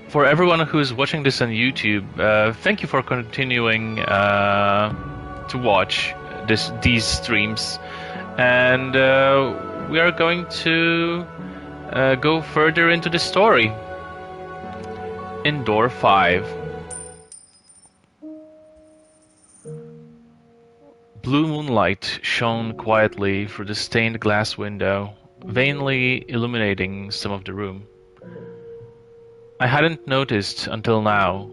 For everyone who's watching this on YouTube, thank you for continuing to watch these streams, and we are going to go further into the story in door 5. Blue moonlight shone quietly through the stained glass window, vainly illuminating some of the room. I hadn't noticed until now,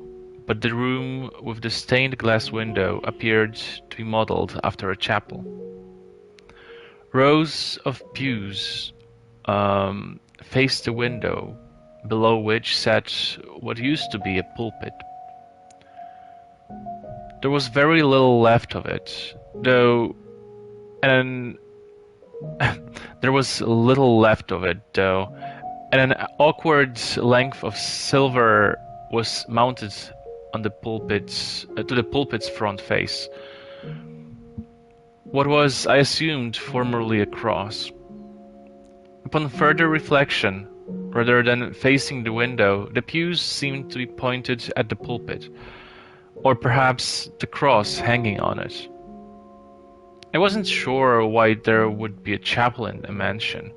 but the room with the stained glass window appeared to be modeled after a chapel. Rows of pews faced the window, below which sat what used to be a pulpit. There was very little left of it, though, and an awkward length of silver was mounted on the pulpit's to the pulpit's front face. What was, I assumed, formerly a cross. Upon further reflection, rather than facing the window, the pews seemed to be pointed at the pulpit, or perhaps the cross hanging on it. I wasn't sure why there would be a chapel in a mansion,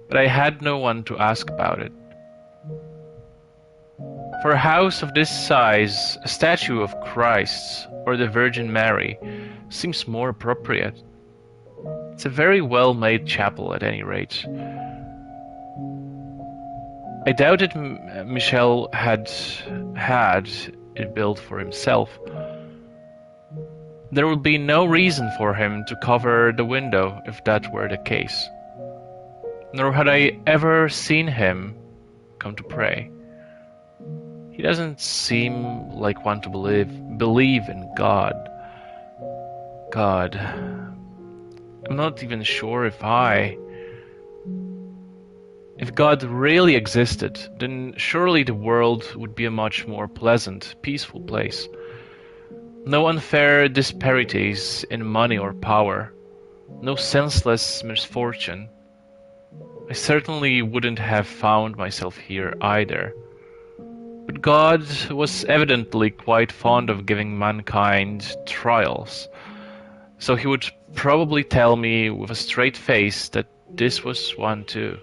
but I had no one to ask about it. For a house of this size, a statue of Christ or the Virgin Mary seems more appropriate. It's a very well-made chapel at any rate. I doubted Michel had it built for himself. There would be no reason for him to cover the window if that were the case. Nor had I ever seen him come to pray. He doesn't seem like one to believe in God. I'm not even sure if God really existed, then surely the world would be a much more pleasant, peaceful place. No unfair disparities in money or power, no senseless misfortune. I certainly wouldn't have found myself here either. But God was evidently quite fond of giving mankind trials, so he would probably tell me with a straight face that this was one too.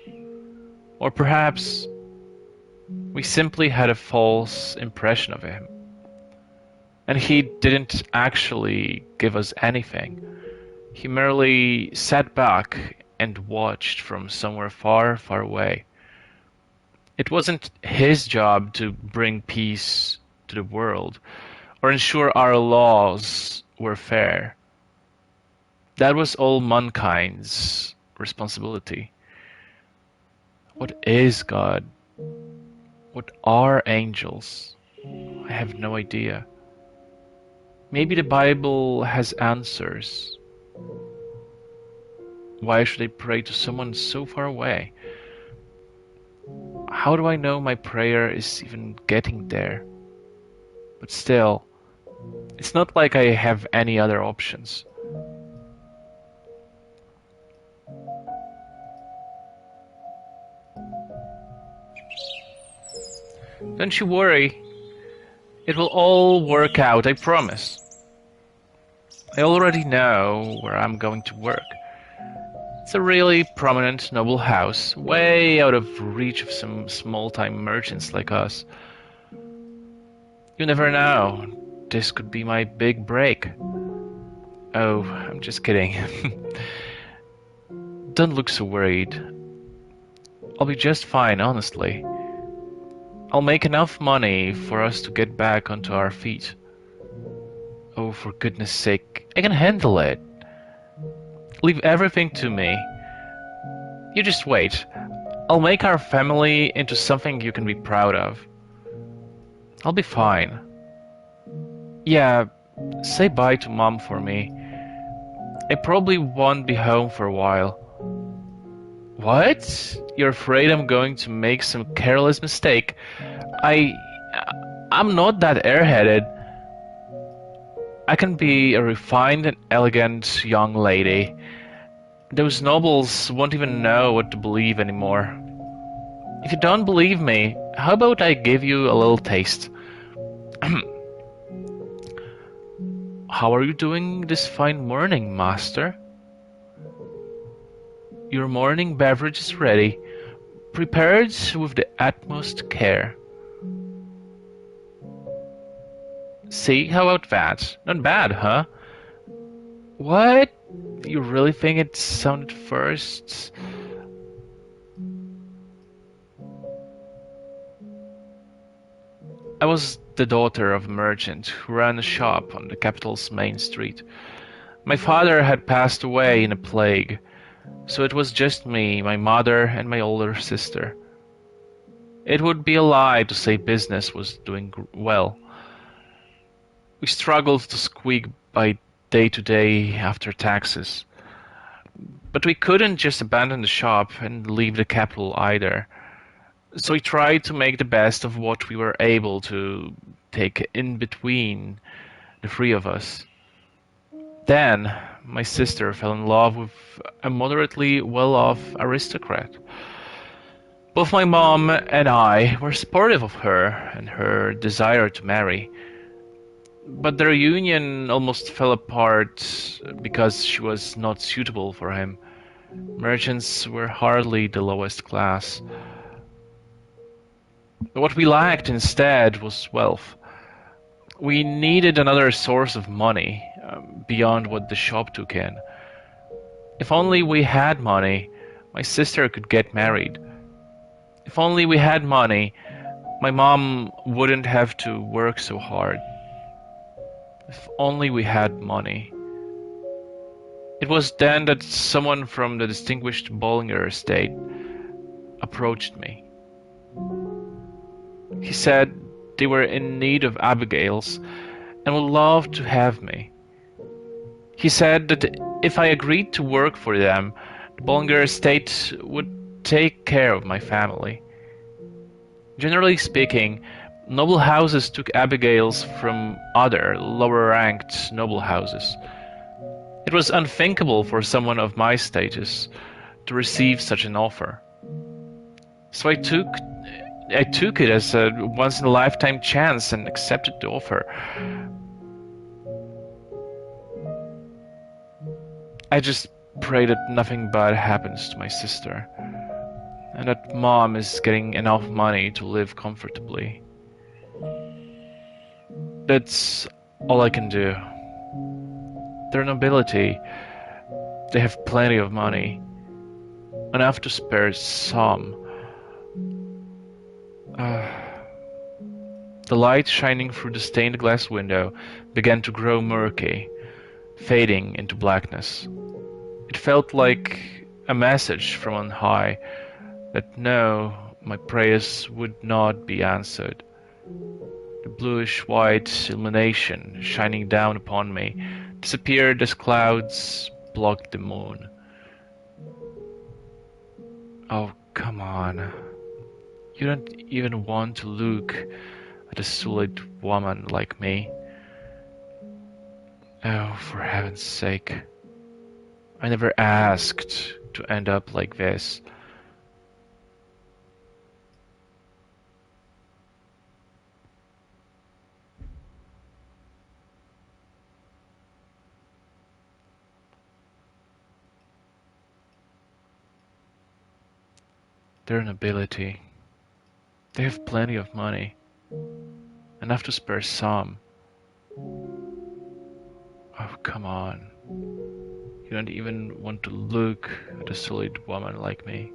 Or perhaps we simply had a false impression of him, and he didn't actually give us anything. He merely sat back and watched from somewhere far, far away. It wasn't his job to bring peace to the world or ensure our laws were fair. That was all mankind's responsibility. What is God? What are angels? I have no idea. Maybe the Bible has answers. Why should I pray to someone so far away? How do I know my prayer is even getting there? But still, it's not like I have any other options. Don't you worry. It will all work out, I promise. I already know where I'm going to work. It's a really prominent, noble house, way out of reach of some small-time merchants like us. You never know. This could be my big break. Oh, I'm just kidding. Don't look so worried. I'll be just fine, honestly. I'll make enough money for us to get back onto our feet. Oh, for goodness sake, I can handle it. Leave everything to me. You just wait. I'll make our family into something you can be proud of. I'll be fine. Yeah, say bye to Mom for me. I probably won't be home for a while. What? You're afraid I'm going to make some careless mistake? I'm not that airheaded. I can be a refined and elegant young lady. Those nobles won't even know what to believe anymore. If you don't believe me, How about I give you a little taste? How are you doing this fine morning, master? Your morning beverage is ready, prepared with the utmost care. See, how about that? Not bad, huh? What? You really think it sounded first? I was the daughter of a merchant who ran a shop on the capital's main street. My father had passed away in a plague, so it was just me, my mother, and my older sister. It would be a lie to say business was doing well. We struggled to squeak by day to day after taxes. But we couldn't just abandon the shop and leave the capital either. So we tried to make the best of what we were able to take in between the three of us. Then, my sister fell in love with a moderately well-off aristocrat. Both my mom and I were supportive of her and her desire to marry, but their union almost fell apart because she was not suitable for him. Merchants were hardly the lowest class. What we lacked instead was wealth. We needed another source of money beyond what the shop took in. If only we had money, my sister could get married. If only we had money, my mom wouldn't have to work so hard. If only we had money. It was then that someone from the distinguished Bollinger estate approached me. He said they were in need of Abigails and would love to have me. He said that if I agreed to work for them, the Bollinger estate would take care of my family. Generally speaking, noble houses took Abigails from other, lower-ranked noble houses. It was unthinkable for someone of my status to receive such an offer. So I took it as a once-in-a-lifetime chance and accepted the offer. I just pray that nothing bad happens to my sister, and that mom is getting enough money to live comfortably. That's all I can do. They're nobility. They have plenty of money, enough to spare some. The light shining through the stained glass window began to grow murky, fading into blackness. It felt like a message from on high that no, my prayers would not be answered. The bluish-white illumination shining down upon me disappeared as clouds blocked the moon. Oh, come on. You don't even want to look at a solid woman like me. Oh, for heaven's sake. I never asked to end up like this. Their nobility. They have plenty of money. Enough to spare some. Oh, come on. You don't even want to look at a solid woman like me.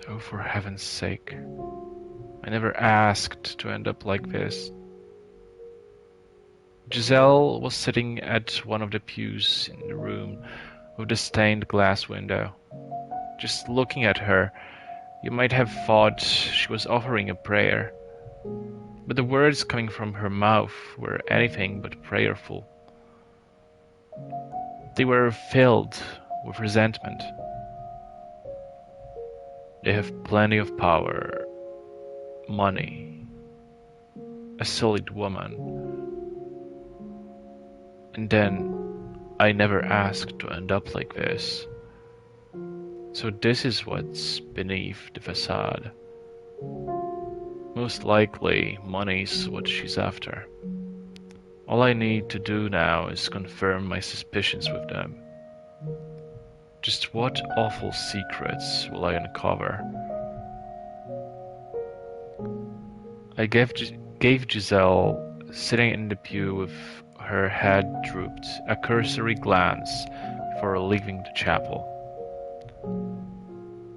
Oh, for heaven's sake. I never asked to end up like this. Giselle was sitting at one of the pews in the room with the stained glass window. Just looking at her, you might have thought she was offering a prayer. But the words coming from her mouth were anything but prayerful. They were filled with resentment. They have plenty of power, money, a solid woman. And then I never asked to end up like this. So this is what's beneath the facade. Most likely, money's what she's after. All I need to do now is confirm my suspicions with them. Just what awful secrets will I uncover? I gave Giselle, sitting in the pew with her head drooped, a cursory glance before leaving the chapel.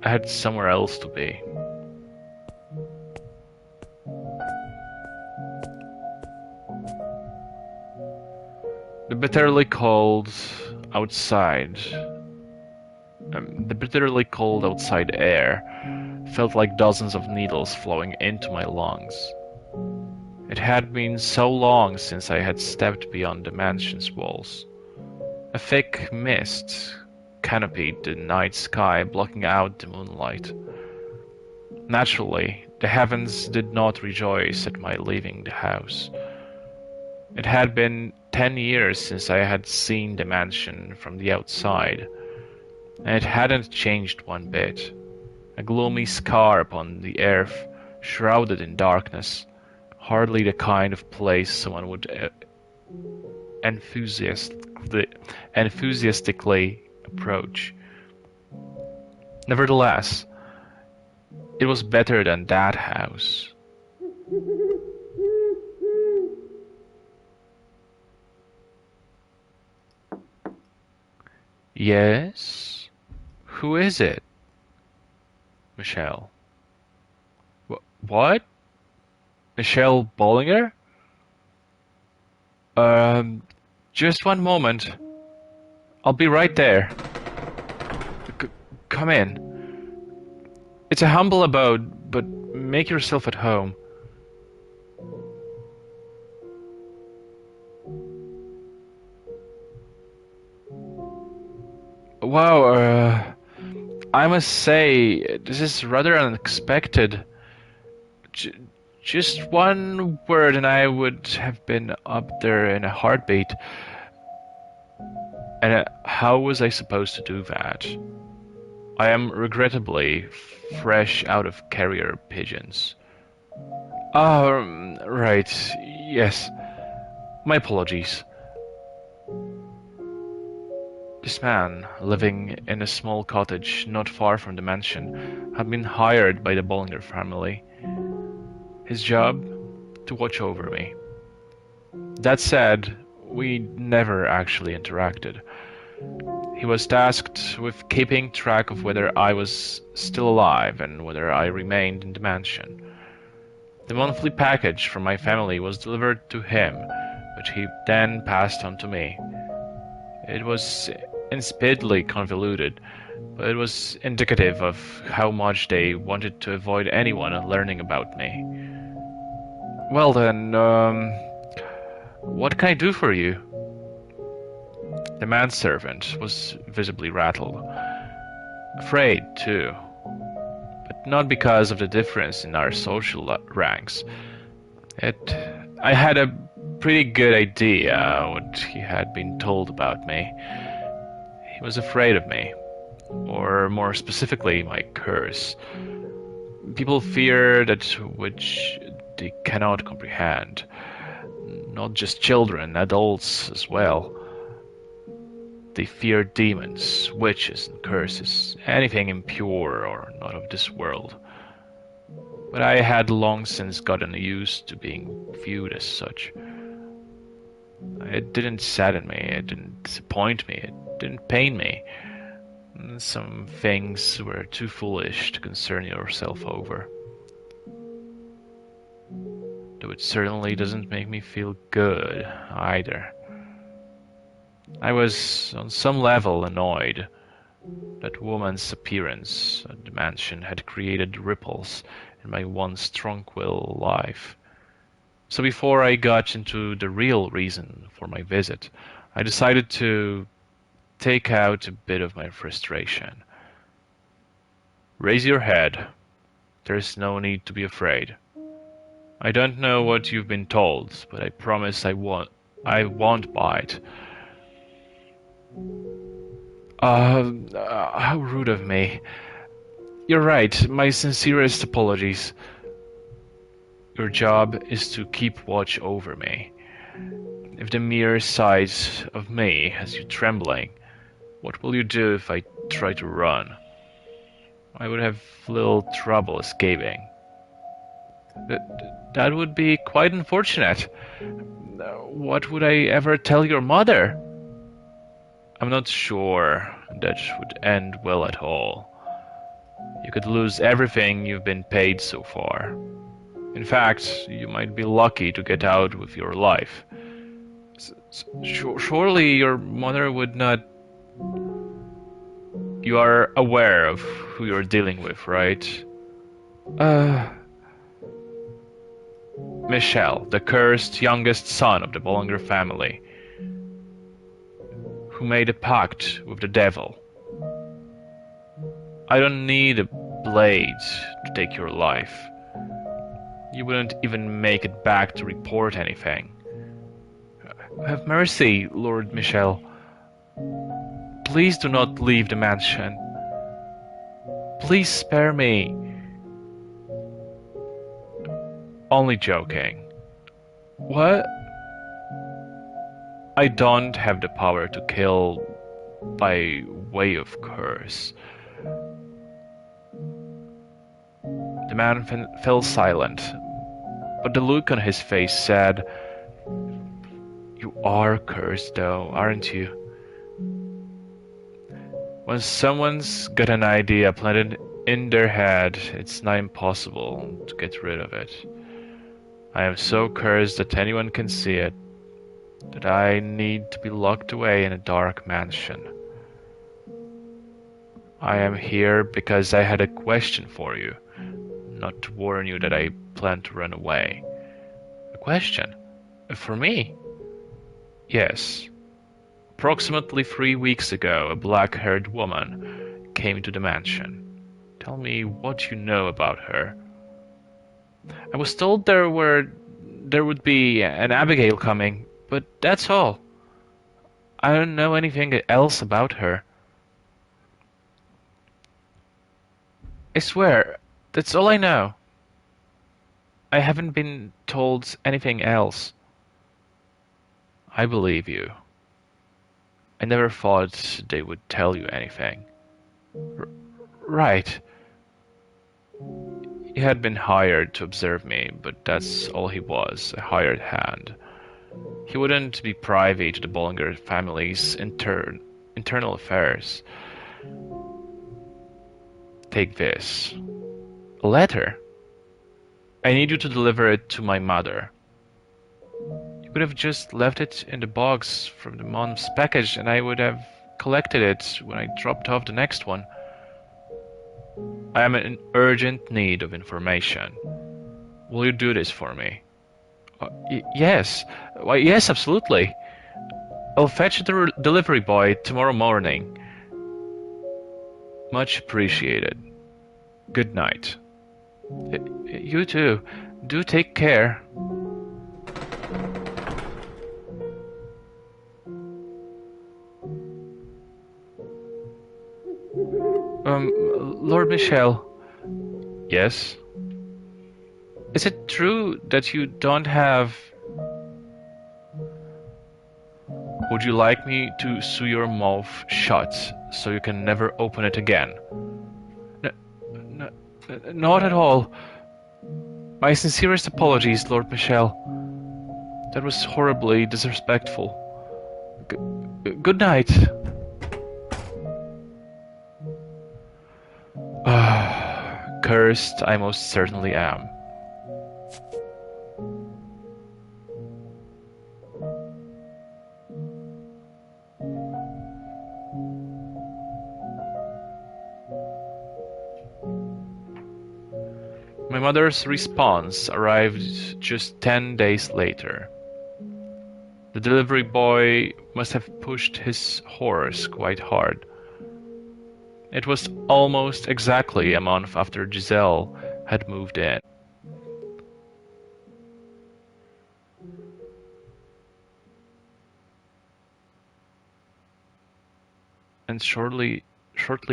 I had somewhere else to be. The bitterly cold outside air felt like dozens of needles flowing into my lungs. It had been so long since I had stepped beyond the mansion's walls. A thick mist canopied the night sky, blocking out the moonlight. Naturally, the heavens did not rejoice at my leaving the house. It had been 10 years since I had seen the mansion from the outside, and it hadn't changed one bit. A gloomy scar upon the earth, shrouded in darkness, hardly the kind of place someone would enthusiastically approach. Nevertheless, it was better than that house. Yes? Who is it? Michelle. What? Michelle Bollinger? Just one moment. I'll be right there. Come in. It's a humble abode, but make yourself at home. Wow, I must say, this is rather unexpected. Just one word and I would have been up there in a heartbeat. And how was I supposed to do that? I am regrettably fresh out of carrier pigeons. Right, yes. My apologies. This man, living in a small cottage not far from the mansion, had been hired by the Bollinger family. His job? To watch over me. That said, we never actually interacted. He was tasked with keeping track of whether I was still alive and whether I remained in the mansion. The monthly package from my family was delivered to him, which he then passed on to me. It was insipidly convoluted, but it was indicative of how much they wanted to avoid anyone learning about me. Well then, what can I do for you? The manservant was visibly rattled. Afraid, too. But not because of the difference in our social ranks. I had a pretty good idea what he had been told about me. He was afraid of me. Or more specifically, my curse. People fear that which they cannot comprehend. Not just children, adults as well. They fear demons, witches, and curses, anything impure or not of this world. But I had long since gotten used to being viewed as such. It didn't sadden me, it didn't disappoint me, it didn't pain me. Some things were too foolish to concern yourself over. Though it certainly doesn't make me feel good, either. I was, on some level, annoyed. That woman's appearance at the mansion had created ripples in my once tranquil life. So before I got into the real reason for my visit, I decided to take out a bit of my frustration. Raise your head. There's no need to be afraid. I don't know what you've been told, but I promise I won't bite. How rude of me. You're right, my sincerest apologies. Your job is to keep watch over me. If the mere sight of me has you trembling, what will you do if I try to run? I would have little trouble escaping. That would be quite unfortunate. What would I ever tell your mother? I'm not sure that would end well at all. You could lose everything you've been paid so far. In fact, you might be lucky to get out with your life. Surely your mother would not. You are aware of who you're dealing with, right? Uh. Michel, the cursed youngest son of the Bollinger family, who made a pact with the devil. I don't need a blade to take your life. You wouldn't even make it back to report anything. Have mercy, Lord Michel. Please do not leave the mansion. Please spare me. Only joking. What? I don't have the power to kill by way of curse. The man fell silent, but the look on his face said, "You are cursed though, aren't you?" When someone's got an idea planted in their head, it's not impossible to get rid of it. I am so cursed that anyone can see it, that I need to be locked away in a dark mansion. I am here because I had a question for you, not to warn you that I plan to run away. A question? For me? Yes. Approximately 3 weeks ago, a black-haired woman came to the mansion. Tell me what you know about her. I was told there would be an Abigail coming, but that's all. I don't know anything else about her. I swear, that's all I know. I haven't been told anything else. I believe you. I never thought they would tell you anything. Right. He had been hired to observe me, but that's all he was, a hired hand. He wouldn't be privy to the Bollinger family's internal affairs. Take this. A letter. I need you to deliver it to my mother. You could have just left it in the box from the mom's package and I would have collected it when I dropped off the next one. I am in urgent need of information. Will you do this for me? Yes. Why, yes, absolutely. I'll fetch the delivery boy tomorrow morning. Much appreciated. Good night. You too. Do take care. Lord Michel. Yes? Is it true that you don't have... Would you like me to sew your mouth shut so you can never open it again? Not at all. My sincerest apologies, Lord Michel. That was horribly disrespectful. Good night. Cursed I most certainly am. My mother's response arrived just 10 days later. The delivery boy must have pushed his horse quite hard. It was almost exactly a month after Giselle had moved in. And shortly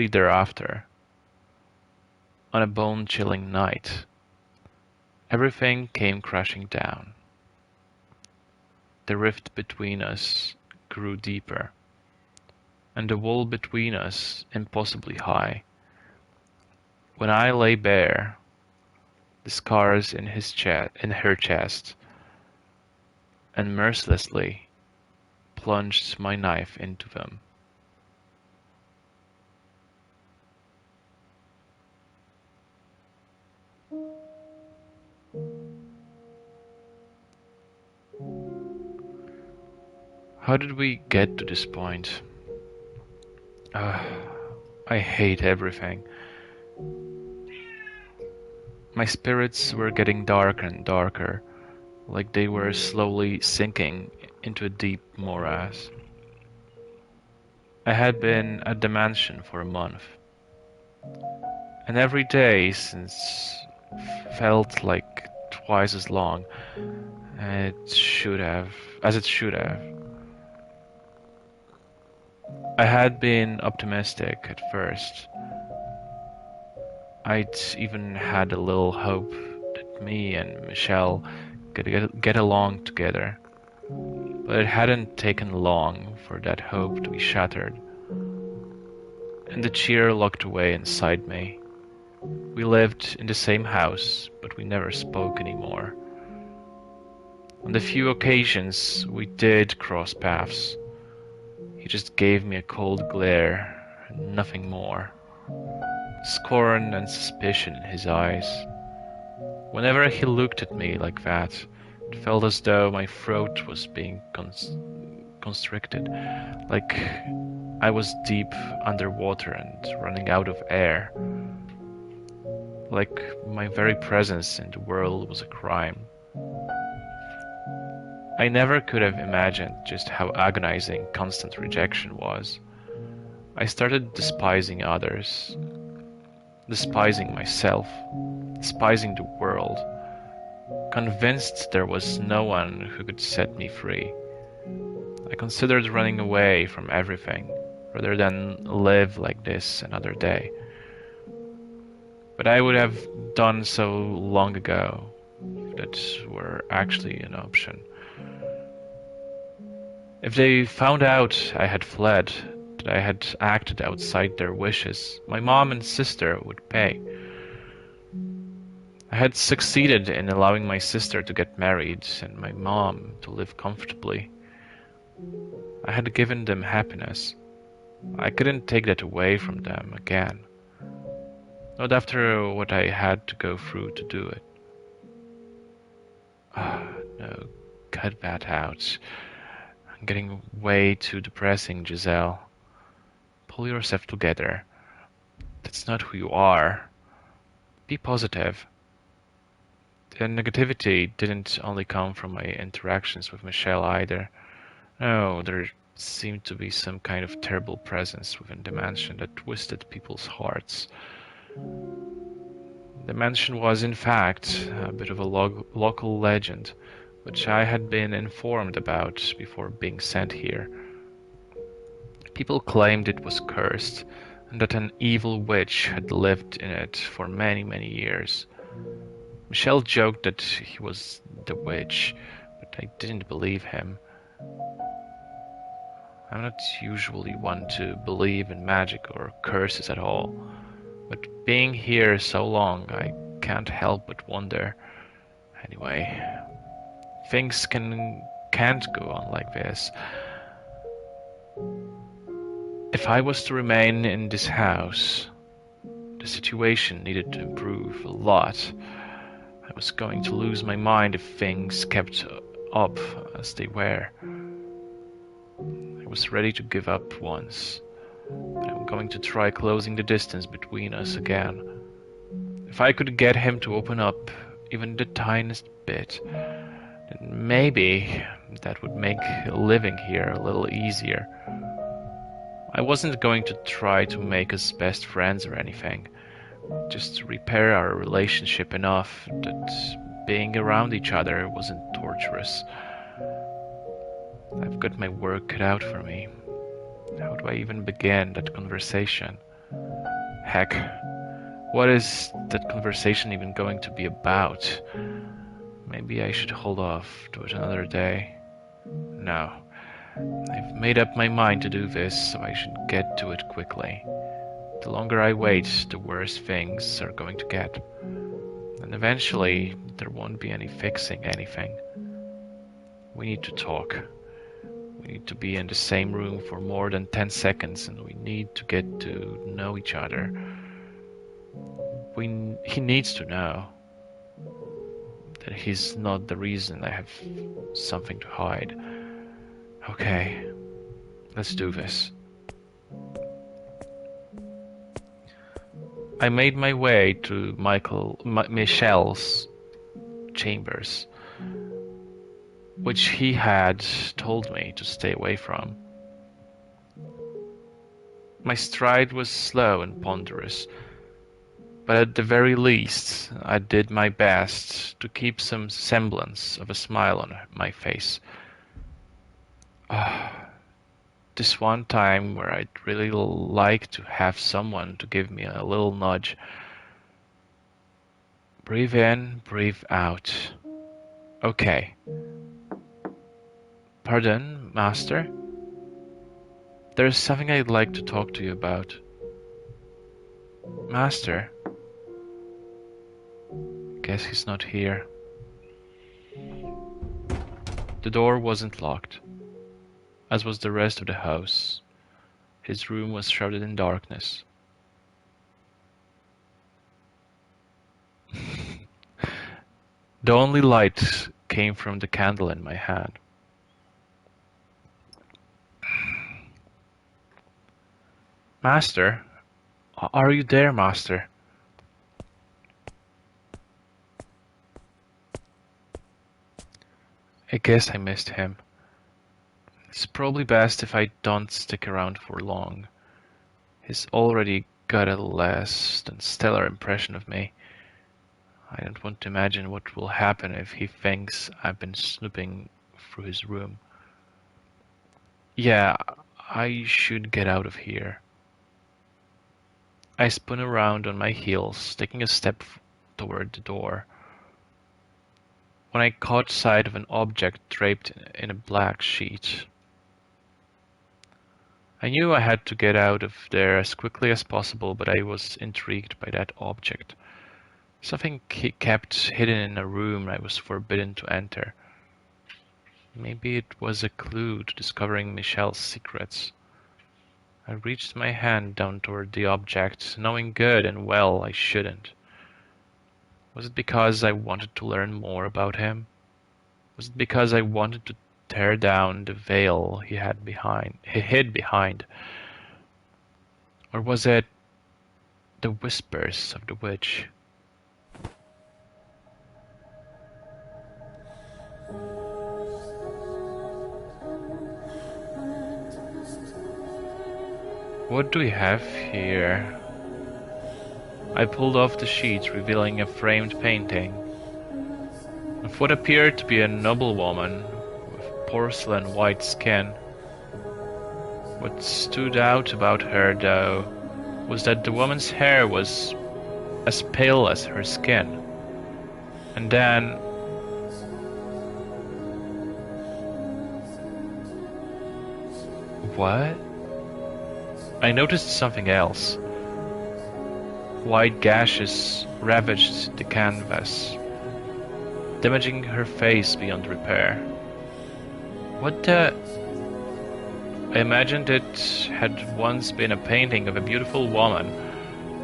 thereafter, on a bone-chilling night, everything came crashing down. The rift between us grew deeper, and the wall between us impossibly high. When I lay bare the scars in her chest, and mercilessly plunged my knife into them. How did we get to this point? I hate everything. My spirits were getting darker and darker, like they were slowly sinking into a deep morass. I had been at the mansion for a month, and every day since felt like twice as long as it should have. I had been optimistic at first. I'd even had a little hope that me and Michelle could get along together. But it hadn't taken long for that hope to be shattered, and the cheer locked away inside me. We lived in the same house, but we never spoke anymore. On the few occasions we did cross paths, he just gave me a cold glare and nothing more. Scorn and suspicion in his eyes. Whenever he looked at me like that, it felt as though my throat was being constricted, like I was deep underwater and running out of air, like my very presence in the world was a crime. I never could have imagined just how agonizing constant rejection was. I started despising others, despising myself, despising the world, convinced there was no one who could set me free. I considered running away from everything rather than live like this another day. But I would have done so long ago if that were actually an option. If they found out I had fled, that I had acted outside their wishes, my mom and sister would pay. I had succeeded in allowing my sister to get married and my mom to live comfortably. I had given them happiness. I couldn't take that away from them again. Not after what I had to go through to do it. No, cut that out. I'm getting way too depressing, Giselle. Pull yourself together. That's not who you are. Be positive. The negativity didn't only come from my interactions with Michelle either. No, there seemed to be some kind of terrible presence within the mansion that twisted people's hearts. The mansion was, in fact, a bit of a local legend, which I had been informed about before being sent here. People claimed it was cursed, and that an evil witch had lived in it for many, many years. Michelle joked that he was the witch, but I didn't believe him. I'm not usually one to believe in magic or curses at all, but being here so long, I can't help but wonder. Anyway, things can't go on like this. If I was to remain in this house, the situation needed to improve a lot. I was going to lose my mind if things kept up as they were. I was ready to give up once, but I'm going to try closing the distance between us again. If I could get him to open up even the tiniest bit, then maybe that would make living here a little easier. I wasn't going to try to make us best friends or anything, just repair our relationship enough that being around each other wasn't torturous. I've got my work cut out for me. How do I even begin that conversation? Heck, what is that conversation even going to be about? Maybe I should hold off to it another day. No, I've made up my mind to do this, so I should get to it quickly. The longer I wait, the worse things are going to get. And eventually, there won't be any fixing anything. We need to talk. We need to be in the same room for more than 10 seconds, and we need to get to know each other. He needs to know that he's not the reason I have something to hide. Okay, let's do this. I made my way to Michel's chambers, which he had told me to stay away from. My stride was slow and ponderous, but at the very least I did my best to keep some semblance of a smile on my face. This one time where I'd really like to have someone to give me a little nudge. Breathe in, breathe out. Okay. Pardon, master? There's something I'd like to talk to you about. Master? Guess he's not here. The door wasn't locked, as was the rest of the house. His room was shrouded in darkness. The only light came from the candle in my hand. Master? Are you there, master? I guess I missed him. It's probably best if I don't stick around for long. He's already got a less than stellar impression of me. I don't want to imagine what will happen if he thinks I've been snooping through his room. Yeah, I should get out of here. I spun around on my heels, taking a step toward the door, when I caught sight of an object draped in a black sheet. I knew I had to get out of there as quickly as possible, but I was intrigued by that object. Something kept hidden in a room I was forbidden to enter. Maybe it was a clue to discovering Michel's secrets. I reached my hand down toward the object, knowing good and well I shouldn't. Was it because I wanted to learn more about him? Was it because I wanted to tear down the veil he hid behind? Or was it the whispers of the witch? What do we have here? I pulled off the sheet, revealing a framed painting of what appeared to be a noblewoman with porcelain white skin. What stood out about her, though, was that the woman's hair was as pale as her skin. And then what? I noticed something else. White gashes ravaged the canvas, damaging her face beyond repair. What the? I imagined it had once been a painting of a beautiful woman,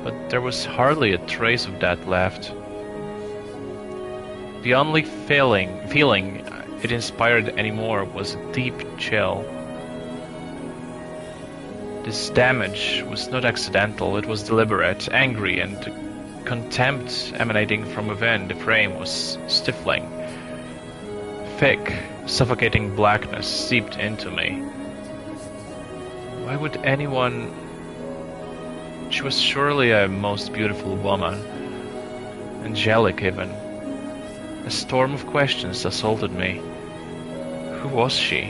but there was hardly a trace of that left. The only feeling it inspired anymore was a deep chill. This damage was not accidental, it was deliberate, angry, and the contempt emanating from within the frame was stifling. Thick, suffocating blackness seeped into me. Why would anyone... She was surely a most beautiful woman, angelic even. A storm of questions assaulted me. Who was she?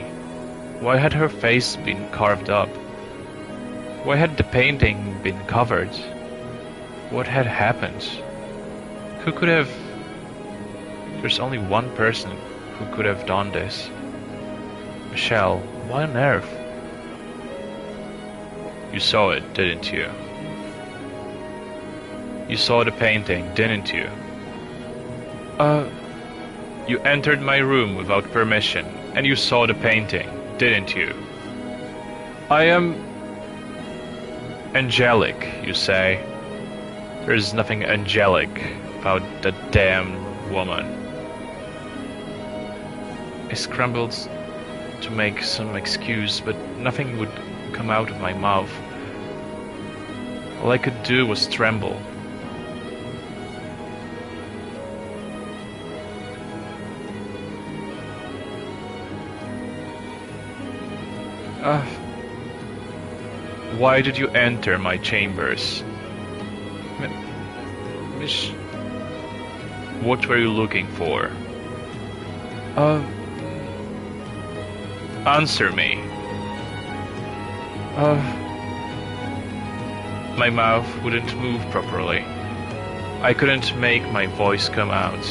Why had her face been carved up? Why had the painting been covered? What had happened? Who could have... There's only one person who could have done this. Michelle, why on earth? You saw it, didn't you? You saw the painting, didn't you? You entered my room without permission, and you saw the painting, didn't you? I am... angelic, you say. There's nothing angelic about that damn woman. I scrambled to make some excuse, but nothing would come out of my mouth. All I could do was tremble. Why did you enter my chambers? Miss... What were you looking for? Answer me. My mouth wouldn't move properly. I couldn't make my voice come out.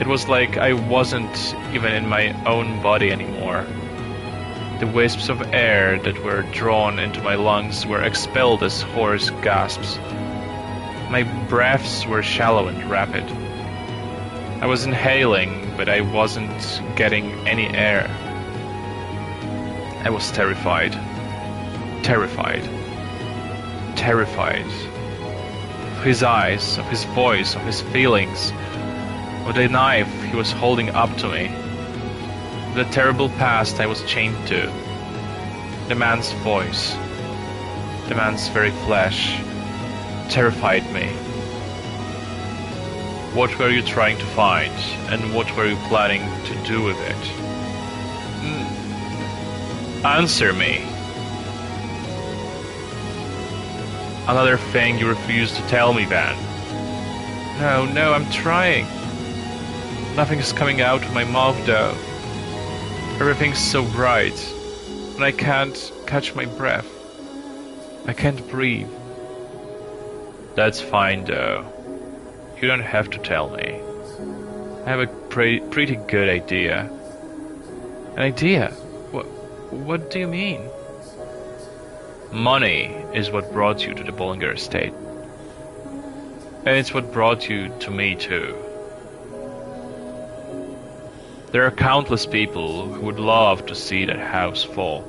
It was like I wasn't even in my own body anymore. The wisps of air that were drawn into my lungs were expelled as hoarse gasps. My breaths were shallow and rapid. I was inhaling, but I wasn't getting any air. I was terrified. Terrified. Terrified. Of his eyes, of his voice, of his feelings, of the knife he was holding up to me. The terrible past I was chained to. The man's voice, the man's very flesh, terrified me. What were you trying to find, and what were you planning to do with it? Answer me. Another thing you refuse to tell me, Van. No, I'm trying. Nothing's coming out of my mouth, though. Everything's so bright, and I can't catch my breath. I can't breathe. That's fine, though. You don't have to tell me. I have a pretty good idea. An idea? What do you mean? Money is what brought you to the Bollinger estate. And it's what brought you to me, too. There are countless people who would love to see that house fall.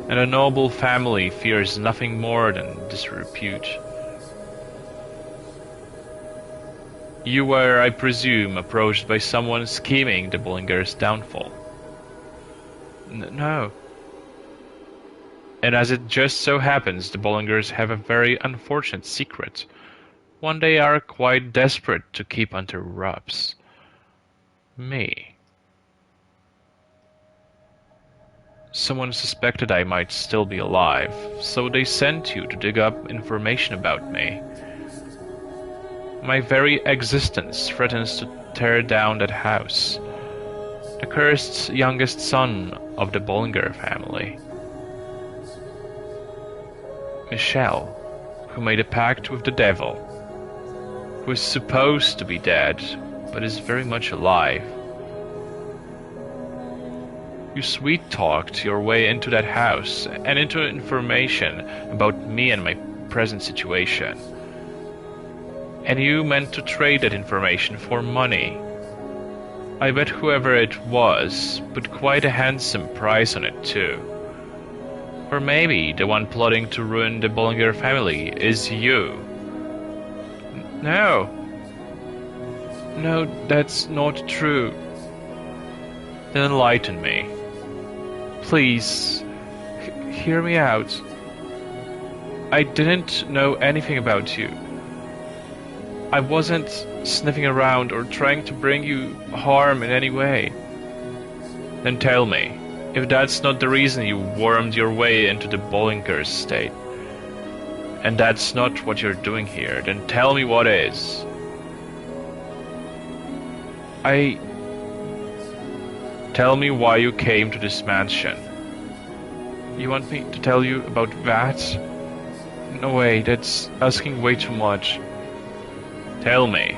And a noble family fears nothing more than disrepute. You were, I presume, approached by someone scheming the Bollinger's downfall. No. And as it just so happens, the Bollingers have a very unfortunate secret. One they are quite desperate to keep under wraps. Me. Someone suspected I might still be alive, so they sent you to dig up information about me. My very existence threatens to tear down that house. The cursed youngest son of the Bollinger family. Michelle, who made a pact with the devil, who is supposed to be dead, but is very much alive. You sweet-talked your way into that house and into information about me and my present situation. And you meant to trade that information for money. I bet whoever it was put quite a handsome price on it too. Or maybe the one plotting to ruin the Bollinger family is you. No, that's not true. Then enlighten me. Please, hear me out. I didn't know anything about you. I wasn't sniffing around or trying to bring you harm in any way. Then tell me, if that's not the reason you wormed your way into the Bollinger's estate, and that's not what you're doing here, then tell me what is. Tell me why you came to this mansion. You want me to tell you about that? No way, that's asking way too much. Tell me.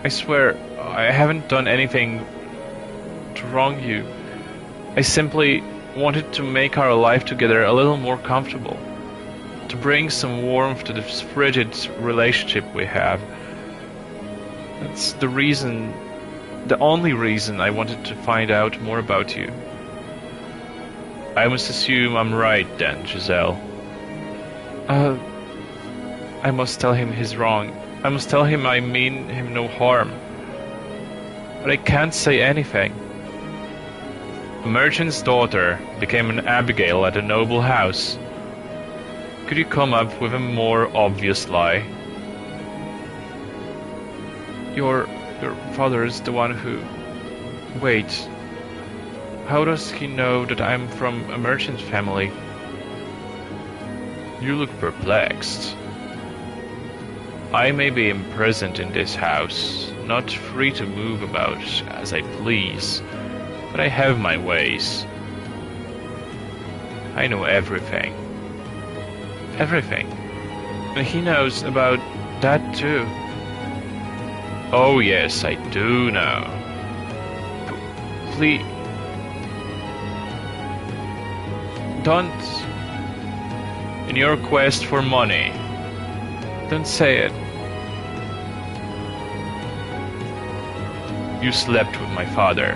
I swear, I haven't done anything to wrong you. I simply wanted to make our life together a little more comfortable. To bring some warmth to this frigid relationship we have. That's the only reason I wanted to find out more about you. I must assume I'm right then, Giselle. I must tell him he's wrong. I must tell him I mean him no harm. But I can't say anything. A merchant's daughter became an Abigail at a noble house. Could you come up with a more obvious lie? Your father is the one who... Wait. How does he know that I'm from a merchant family? You look perplexed. I may be imprisoned in this house, not free to move about as I please, but I have my ways. I know everything. Everything. And he knows about that too. Oh yes, I do know. Please... Don't... In your quest for money, don't say it. You slept with my father.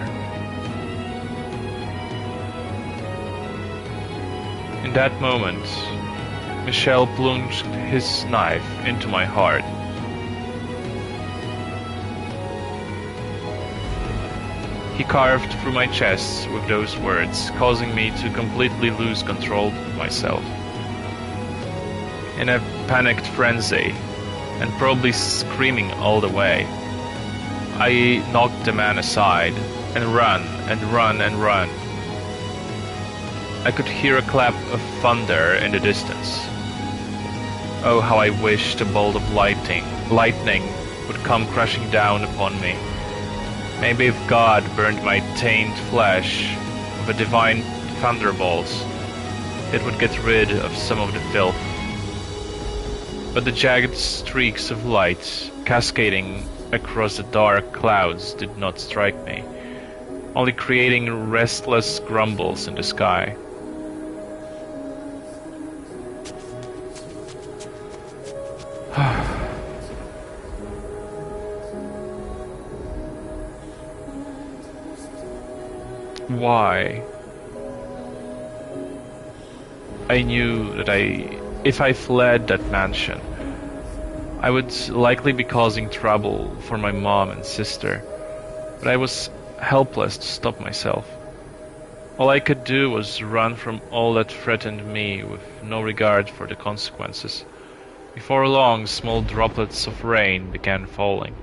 In that moment, Michel plunged his knife into my heart. He carved through my chest with those words, causing me to completely lose control of myself. In a panicked frenzy, and probably screaming all the way, I knocked the man aside and ran and run and run. I could hear a clap of thunder in the distance. Oh, how I wished a bolt of lightning would come crashing down upon me. Maybe if God burned my tainted flesh with a divine thunderbolt, it would get rid of some of the filth. But the jagged streaks of light cascading across the dark clouds did not strike me, only creating restless grumbles in the sky. Why? I knew that if I fled that mansion, I would likely be causing trouble for my mom and sister, but I was helpless to stop myself. All I could do was run from all that threatened me with no regard for the consequences. Before long, small droplets of rain began falling,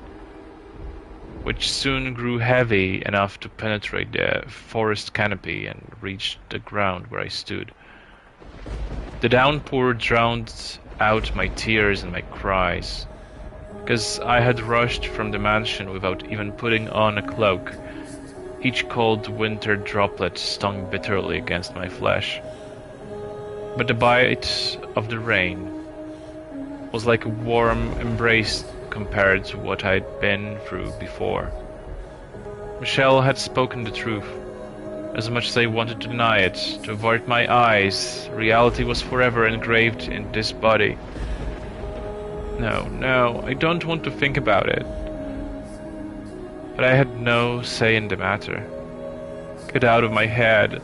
which soon grew heavy enough to penetrate the forest canopy and reach the ground where I stood. The downpour drowned out my tears and my cries, because I had rushed from the mansion without even putting on a cloak. Each cold winter droplet stung bitterly against my flesh. But the bite of the rain was like a warm embrace compared to what I'd been through before. Michelle had spoken the truth. As much as I wanted to deny it, to avert my eyes, reality was forever engraved in this body. No, I don't want to think about it. But I had no say in the matter. Get out of my head.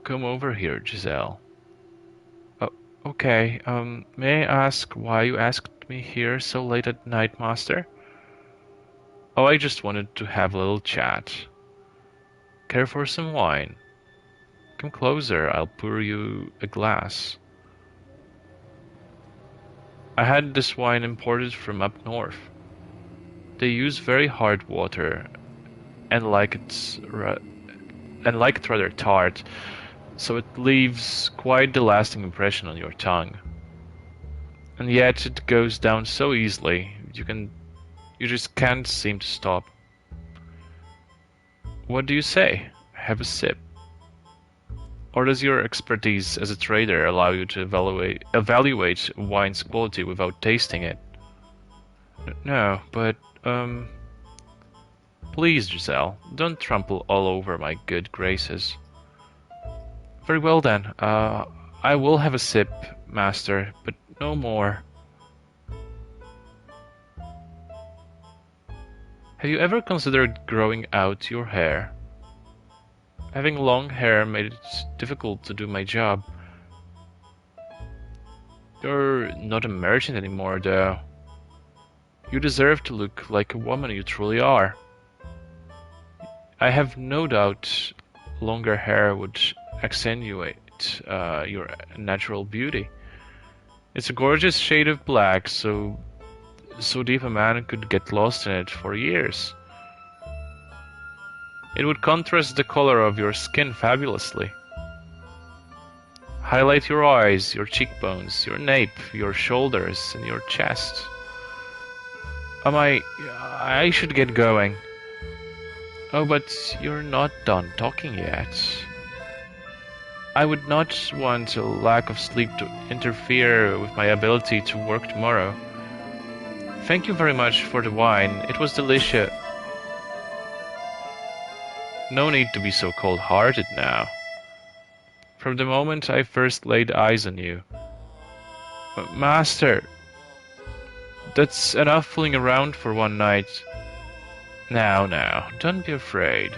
Come over here, Giselle. Oh, okay, may I ask why you asked me here so late at night, Master? Oh, I just wanted to have a little chat. Care for some wine? Come closer, I'll pour you a glass. I had this wine imported from up north. They use very hard water, and like it rather tart, so it leaves quite the lasting impression on your tongue. And yet it goes down so easily. You just can't seem to stop. What do you say? Have a sip. Or does your expertise as a trader allow you to evaluate wine's quality without tasting it? No, but, please, Giselle, don't trample all over my good graces. Very well then, I will have a sip, master, but no more. Have you ever considered growing out your hair? Having long hair made it difficult to do my job. You're not a merchant anymore, though. You deserve to look like a woman you truly are. I have no doubt longer hair would accentuate your natural beauty. It's a gorgeous shade of black, so deep a man could get lost in it for years. It would contrast the color of your skin fabulously. Highlight your eyes, your cheekbones, your nape, your shoulders, and your chest. I should get going. Oh, but you're not done talking yet. I would not want a lack of sleep to interfere with my ability to work tomorrow. Thank you very much for the wine. It was delicious. No need to be so cold-hearted now. From the moment I first laid eyes on you. Master, that's enough fooling around for one night. Now, don't be afraid.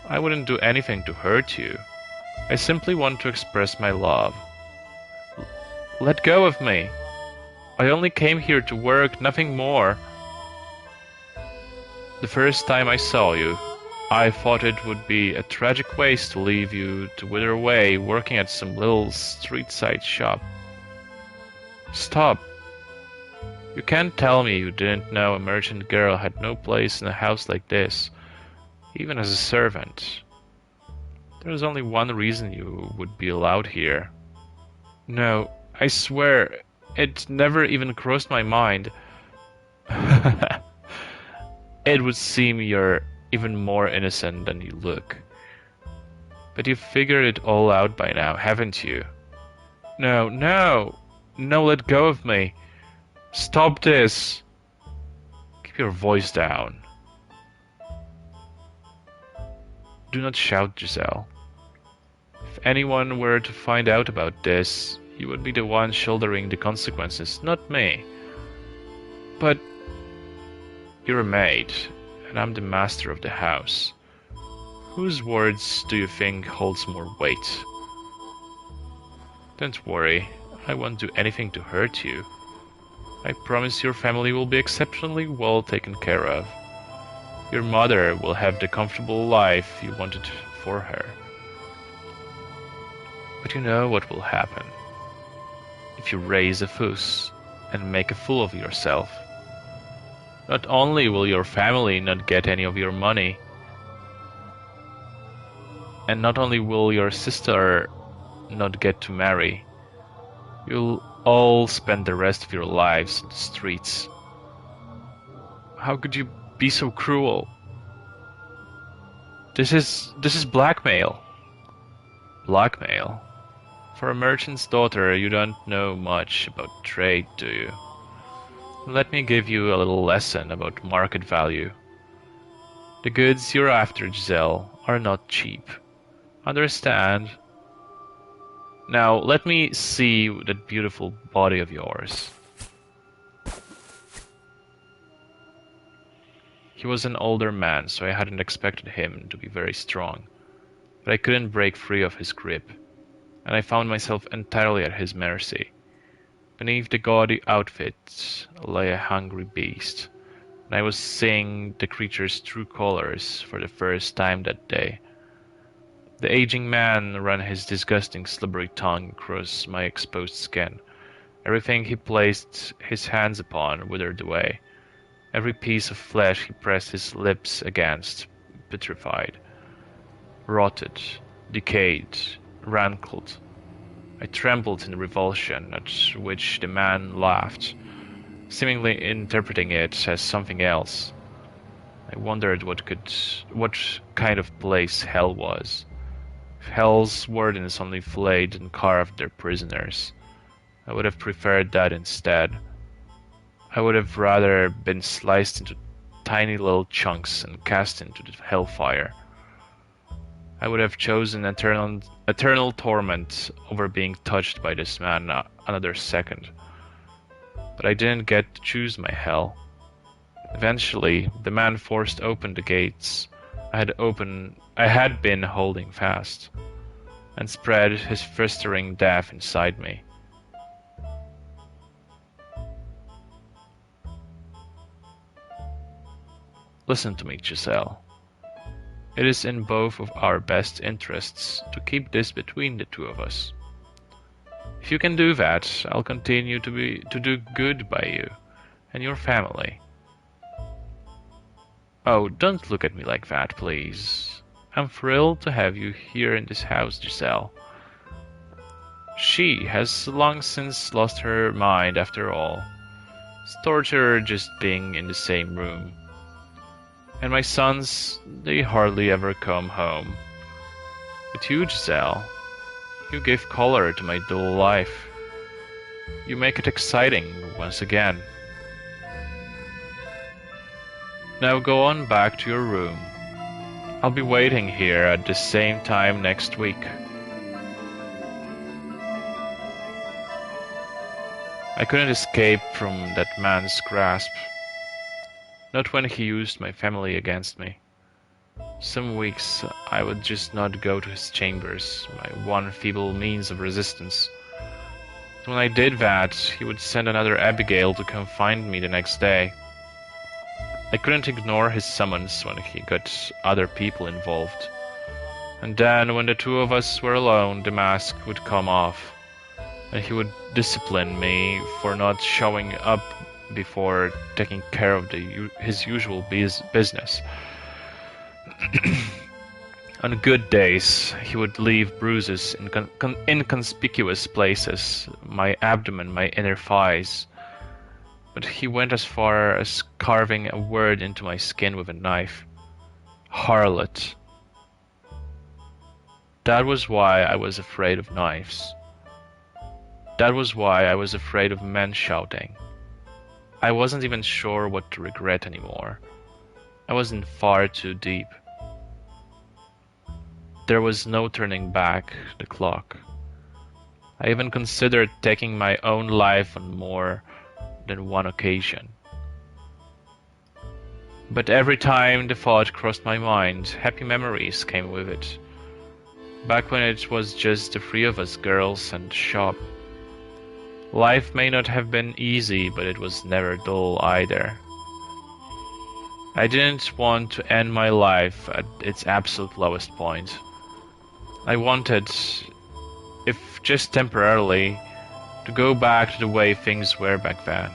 I wouldn't do anything to hurt you. I simply want to express my love. Let go of me. I only came here to work, nothing more. The first time I saw you, I thought it would be a tragic waste to leave you to wither away working at some little street-side shop. Stop. You can't tell me you didn't know a merchant girl had no place in a house like this, even as a servant. There's only one reason you would be allowed here. No, I swear, it never even crossed my mind. It would seem you're even more innocent than you look. But you've figured it all out by now, haven't you? No, let go of me. Stop this. Keep your voice down. Do not shout, Giselle. If anyone were to find out about this, you would be the one shouldering the consequences, not me. But you're a maid, and I'm the master of the house. Whose words do you think holds more weight? Don't worry, I won't do anything to hurt you. I promise your family will be exceptionally well taken care of. Your mother will have the comfortable life you wanted for her. But you know what will happen if you raise a fuss and make a fool of yourself. Not only will your family not get any of your money, and not only will your sister not get to marry, you'll all spend the rest of your lives in the streets. How could you be so cruel? This is blackmail. Blackmail? For a merchant's daughter, you don't know much about trade, do you? Let me give you a little lesson about market value. The goods you're after, Giselle, are not cheap. Understand? Now, let me see that beautiful body of yours. He was an older man, so I hadn't expected him to be very strong. But I couldn't break free of his grip, and I found myself entirely at his mercy. Beneath the gaudy outfit lay a hungry beast, and I was seeing the creature's true colors for the first time that day. The aging man ran his disgusting slippery tongue across my exposed skin. Everything he placed his hands upon withered away. Every piece of flesh he pressed his lips against petrified, rotted, decayed, rankled. I trembled in revulsion, at which the man laughed, seemingly interpreting it as something else. I wondered what kind of place hell was. If hell's wardens only flayed and carved their prisoners, I would have preferred that instead. I would have rather been sliced into tiny little chunks and cast into the hellfire. I would have chosen eternal torment over being touched by this man another second. But I didn't get to choose my hell. Eventually, the man forced open the gates I had been holding fast, and spread his festering death inside me. Listen to me, Giselle. It is in both of our best interests to keep this between the two of us. If you can do that, I'll continue to do good by you and your family. Oh, don't look at me like that, please. I'm thrilled to have you here in this house, Giselle. She has long since lost her mind after all. It's torture just being in the same room. And my sons, they hardly ever come home. But you, Giselle, you give color to my dull life. You make it exciting once again. Now go on back to your room. I'll be waiting here at the same time next week. I couldn't escape from that man's grasp. Not when he used my family against me. Some weeks I would just not go to his chambers, my one feeble means of resistance. When I did that, he would send another Abigail to come find me the next day. I couldn't ignore his summons when he got other people involved. And then, when the two of us were alone, the mask would come off, and he would discipline me for not showing up before taking care of his usual business. On good days, he would leave bruises in inconspicuous places, my abdomen, my inner thighs. But he went as far as carving a word into my skin with a knife. Harlot. That was why I was afraid of knives. That was why I was afraid of men shouting. I wasn't even sure what to regret anymore. I was in far too deep. There was no turning back the clock. I even considered taking my own life on more than one occasion. But every time the thought crossed my mind, happy memories came with it. Back when it was just the three of us girls and shop. Life may not have been easy, but it was never dull either. I didn't want to end my life at its absolute lowest point. I wanted, if just temporarily, to go back to the way things were back then.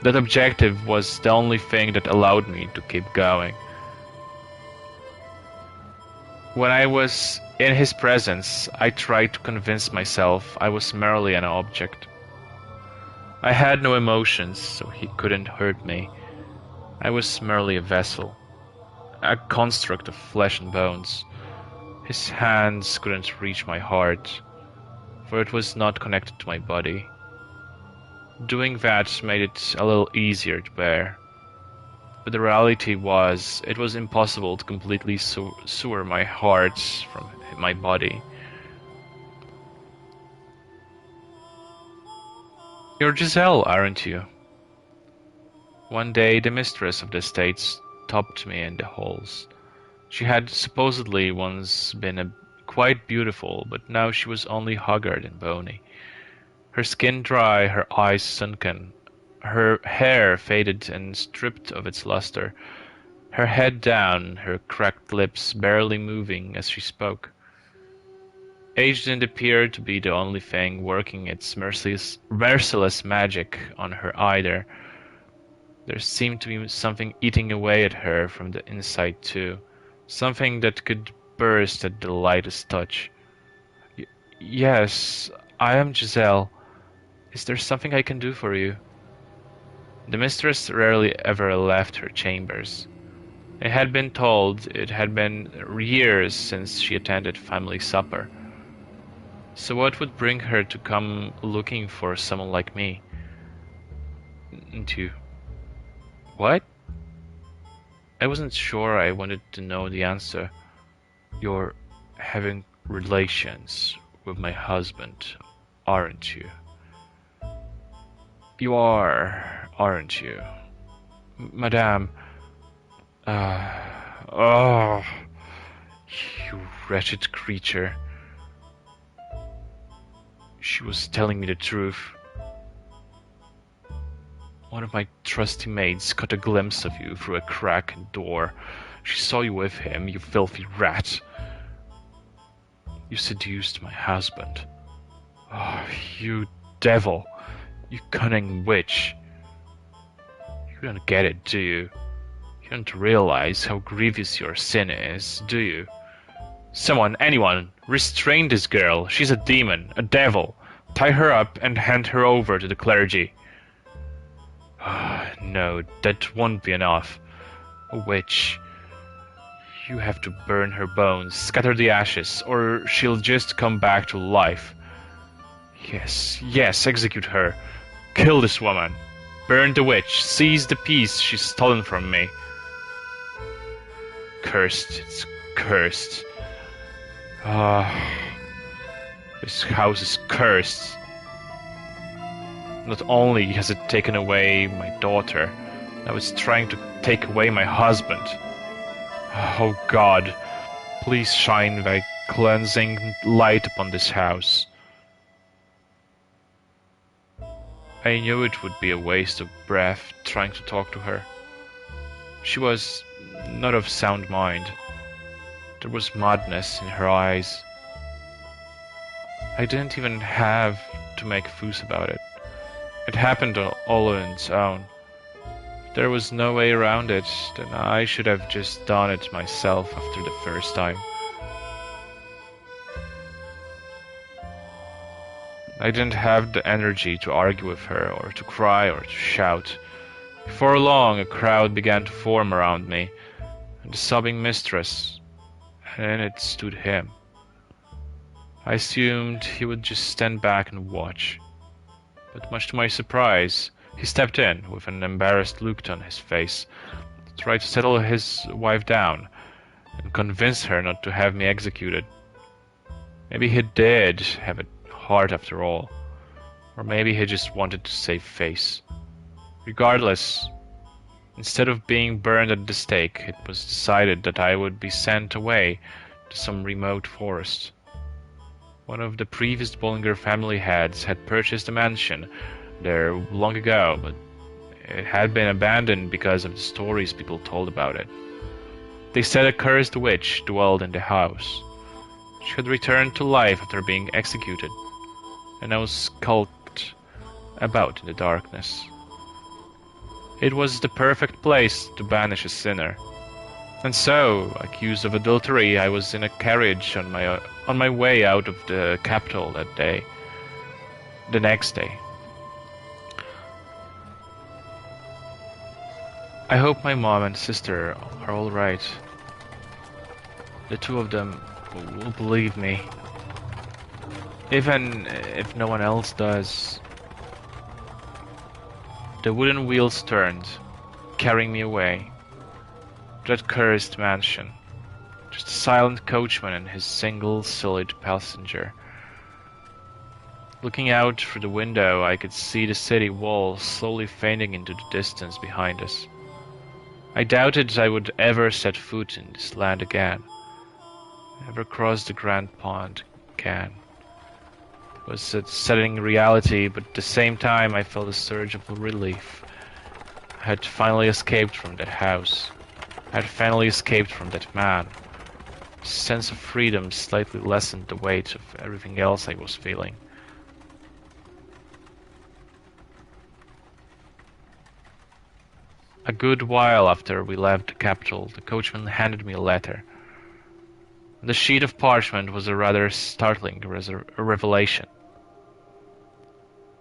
That objective was the only thing that allowed me to keep going. When I was in his presence, I tried to convince myself I was merely an object. I had no emotions, so he couldn't hurt me. I was merely a vessel, a construct of flesh and bones. His hands couldn't reach my heart, for it was not connected to my body. Doing that made it a little easier to bear. But the reality was, it was impossible to completely sewer my heart from my body. You're Giselle, aren't you? One day the mistress of the estate stopped me in the halls. She had supposedly once been quite beautiful, but now she was only haggard and bony. Her skin dry, her eyes sunken, her hair faded and stripped of its luster, her head down, her cracked lips barely moving as she spoke. Age didn't appear to be the only thing working its merciless magic on her either. There seemed to be something eating away at her from the inside too, something that could burst at the lightest touch. Yes, I am Giselle. Is there something I can do for you? The mistress rarely ever left her chambers. I had been told it had been years since she attended family supper. So what would bring her to come looking for someone like me? To what? I wasn't sure I wanted to know the answer. You're having relations with my husband, aren't you? You are, aren't you? Madame, uh, oh, you wretched creature. She was telling me the truth. One of my trusty maids caught a glimpse of you through a crack in the door. She saw you with him, you filthy rat. You seduced my husband. Oh, you devil. You cunning witch. You don't get it, do you? You don't realize how grievous your sin is, do you? Someone, anyone, restrain this girl. She's a demon, a devil. Tie her up and hand her over to the clergy. No, that won't be enough. A witch. You have to burn her bones, scatter the ashes, or she'll just come back to life. Yes, yes, execute her. Kill this woman. Burn the witch. Seize the piece she's stolen from me. Cursed, it's cursed. This house is cursed. Not only has it taken away my daughter, now it's trying to take away my husband. Oh God, please shine thy cleansing light upon this house. I knew it would be a waste of breath trying to talk to her. She was not of sound mind. There was madness in her eyes. I didn't even have to make a fuss about it. It happened all on its own. If there was no way around it, then I should have just done it myself after the first time. I didn't have the energy to argue with her, or to cry, or to shout. Before long, a crowd began to form around me, and the sobbing mistress, and in it stood him. I assumed he would just stand back and watch. But much to my surprise, he stepped in with an embarrassed look on his face, tried to settle his wife down, and convince her not to have me executed. Maybe he did have a heart after all, or maybe he just wanted to save face. Regardless, instead of being burned at the stake, it was decided that I would be sent away to some remote forest. One of the previous Bollinger family heads had purchased a mansion there long ago, but it had been abandoned because of the stories people told about it. They said a cursed witch dwelled in the house. She had returned to life after being executed, and now skulked about in the darkness. It was the perfect place to banish a sinner. And so, accused of adultery, I was in a carriage on my way out of the capital that day. The next day. I hope my mom and sister are all right. The two of them will believe me. Even if no one else does. The wooden wheels turned, carrying me away. That cursed mansion. Just a silent coachman and his single solid passenger. Looking out through the window, I could see the city walls slowly fading into the distance behind us. I doubted I would ever set foot in this land again. Ever cross the Grand Pond again. It was a setting reality, but at the same time I felt a surge of relief. I had finally escaped from that house. I had finally escaped from that man. A sense of freedom slightly lessened the weight of everything else I was feeling. A good while after we left the capital, the coachman handed me a letter. The sheet of parchment was a rather startling revelation.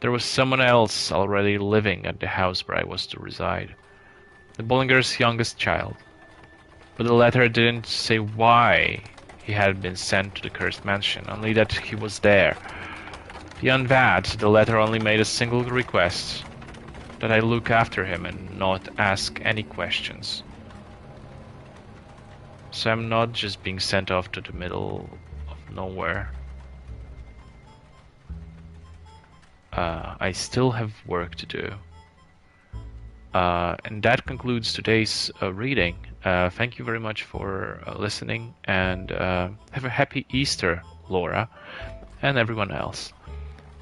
There was someone else already living at the house where I was to reside. The Bollinger's youngest child. But the letter didn't say why he had been sent to the cursed mansion, only that he was there. Beyond that, the letter only made a single request, that I look after him and not ask any questions. So I'm not just being sent off to the middle of nowhere. I still have work to do. And that concludes today's reading. Thank you very much for listening, and have a happy Easter, Laura, and everyone else.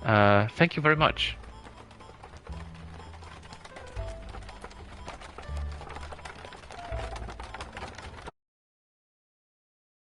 Thank you very much.